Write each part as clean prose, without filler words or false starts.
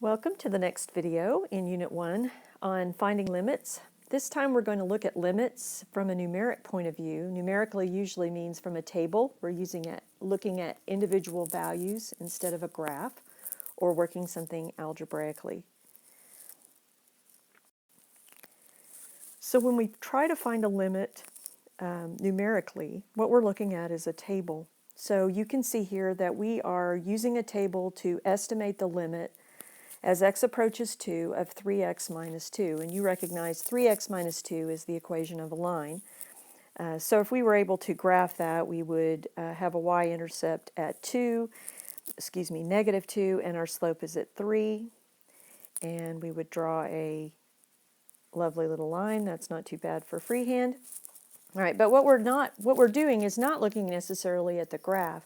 Welcome to the next video in Unit 1 on finding limits. This time we're going to look at limits from a numeric point of view. Numerically usually means from a table. We're looking at individual values instead of a graph, or working something algebraically. So when we try to find a limit numerically, what we're looking at is a table. So you can see here that we are using a table to estimate the limit as x approaches 2 of 3x minus 2. And you recognize 3x minus 2 is the equation of a line. So if we were able to graph that, we would have a y-intercept at negative 2, and our slope is at 3. And we would draw a lovely little line. That's not too bad for freehand. All right, but what we're doing is not looking necessarily at the graph.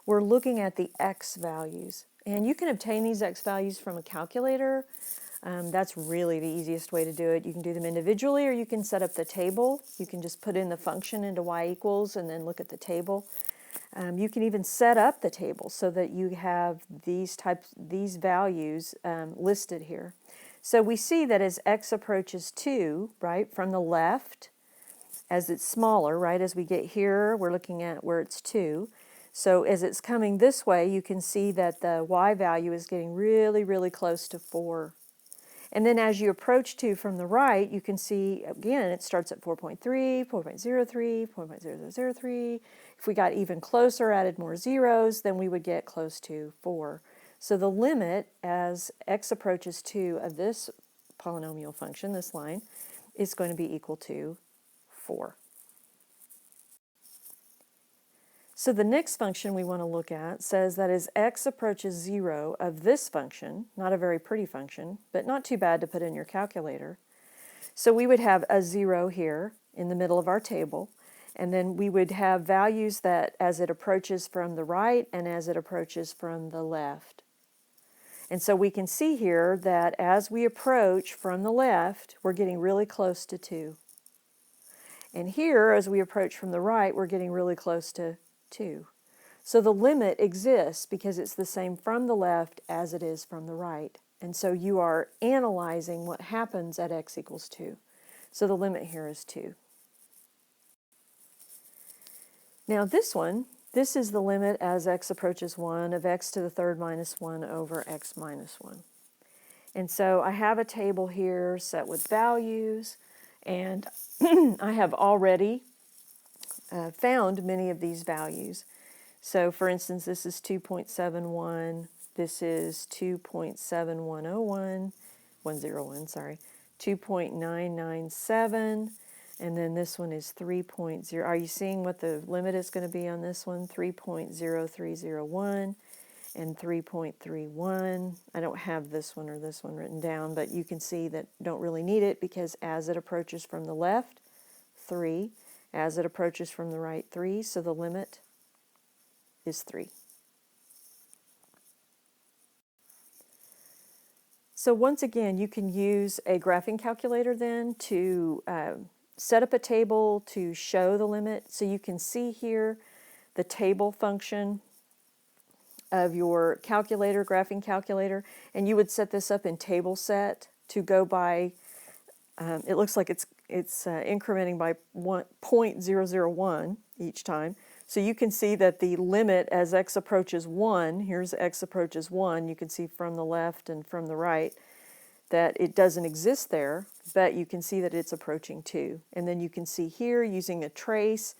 We're looking at the x values. And you can obtain these x values from a calculator. That's really the easiest way to do it. You can do them individually, or you can set up the table. You can just put in the function into y equals and then look at the table. You can even set up the table so that you have these values listed here. So we see that as x approaches 2, right, from the left, as it's smaller, right, as we get here, we're looking at where it's 2. So as it's coming this way, you can see that the y value is getting really, really close to 4. And then as you approach 2 from the right, you can see, again, it starts at 4.3, 4.03, 4.0003. If we got even closer, added more zeros, then we would get close to 4. So the limit as x approaches 2 of this polynomial function, this line, is going to be equal to 4. So the next function we want to look at says that as x approaches 0 of this function, not a very pretty function, but not too bad to put in your calculator. So we would have a 0 here in the middle of our table, and then we would have values that as it approaches from the right and as it approaches from the left. And so we can see here that as we approach from the left, we're getting really close to 2. And here, as we approach from the right, we're getting really close to 2. So the limit exists because it's the same from the left as it is from the right. And so you are analyzing what happens at x equals 2. So the limit here is 2. Now this is the limit as x approaches 1 of x to the third minus 1 over x minus 1. And so I have a table here set with values, and I have already found many of these values. So for instance, this is 2.71, this is 2.7101, 2.997, and then this one is 3.0. Are you seeing what the limit is going to be on this one? 3.0301 and 3.31. I don't have this one or this one written down, but you can see that don't really need it because as it approaches from the left, 3. As it approaches from the right, 3, so the limit is 3. So once again, you can use a graphing calculator then to set up a table to show the limit. So you can see here the table function of your calculator, graphing calculator, and you would set this up in table set to go by, it looks like it's incrementing by 0.001 each time. So you can see that the limit as x approaches 1, here's x approaches 1, you can see from the left and from the right that it doesn't exist there, but you can see that it's approaching 2. And then you can see here, using a trace,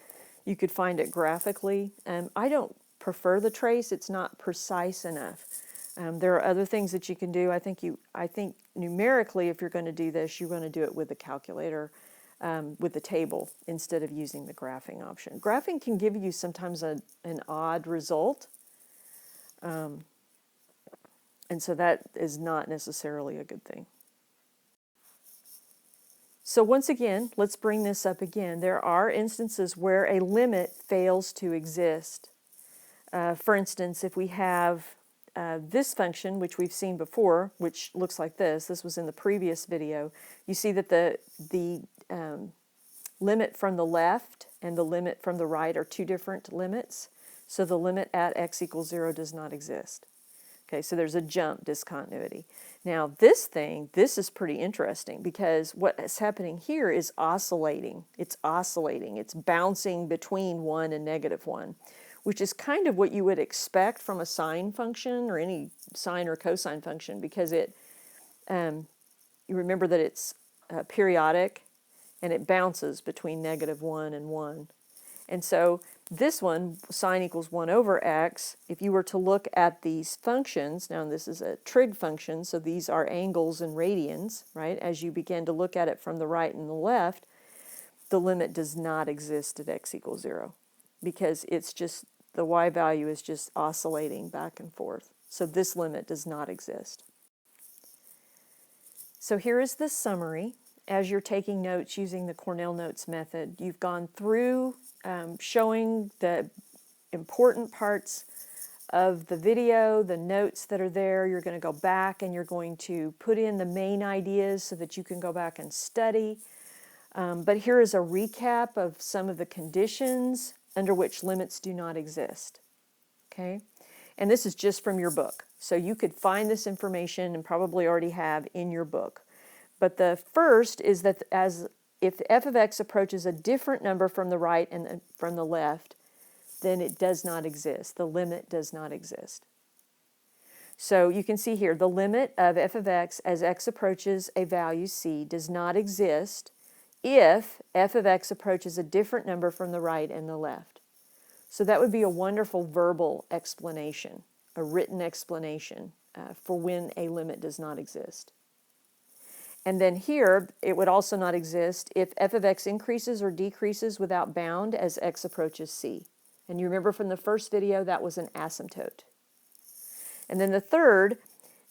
you could find it graphically. I don't prefer the trace, it's not precise enough. There are other things that you can do. I think numerically, if you're going to do this, you're going to do it with the calculator, with the table, instead of using the graphing option. Graphing can give you sometimes an odd result, and so that is not necessarily a good thing. So once again, let's bring this up again. There are instances where a limit fails to exist. For instance, if we have this function, which we've seen before, which looks like this was in the previous video, you see that the limit from the left and the limit from the right are two different limits, so the limit at x equals 0 does not exist. Okay, so there's a jump discontinuity. Now this is pretty interesting because what is happening here is oscillating. It's oscillating. It's bouncing between 1 and -1, which is kind of what you would expect from a sine function or any sine or cosine function, because you remember that it's periodic and it bounces between -1 and 1. And so this one, sine equals 1 over x, if you were to look at these functions, now this is a trig function, so these are angles and radians, right? As you begin to look at it from the right and the left, the limit does not exist at x equals 0, because it's just, the y value is just oscillating back and forth. So this limit does not exist. So here is the summary. As you're taking notes using the Cornell Notes method, you've gone through showing the important parts of the video, the notes that are there. You're going to go back and you're going to put in the main ideas so that you can go back and study. But here is a recap of some of the conditions under which limits do not exist. Okay? And this is just from your book. So you could find this information and probably already have in your book. But the first is that if f of x approaches a different number from the right and from the left, then it does not exist. The limit does not exist. So you can see here, the limit of f of x as x approaches a value c does not exist if f of x approaches a different number from the right and the left. So that would be a wonderful verbal explanation, a written explanation for when a limit does not exist. And then here, it would also not exist if f of x increases or decreases without bound as x approaches c. And you remember from the first video, that was an asymptote. And then the third,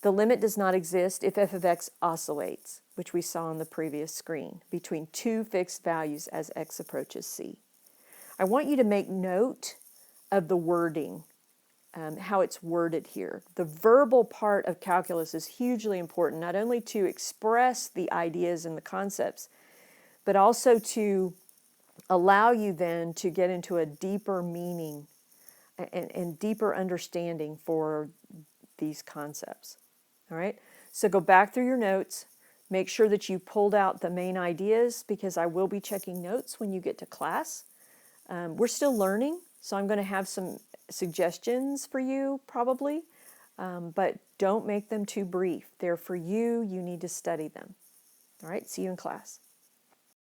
the limit does not exist if f of x oscillates, which we saw on the previous screen, between two fixed values as x approaches c. I want you to make note of the wording, how it's worded here. The verbal part of calculus is hugely important, not only to express the ideas and the concepts, but also to allow you then to get into a deeper meaning and deeper understanding for these concepts. All right, so go back through your notes. Make sure that you pulled out the main ideas, because I will be checking notes when you get to class. We're still learning, so I'm going to have some suggestions for you probably, but don't make them too brief. They're for you. You need to study them. All right, see you in class.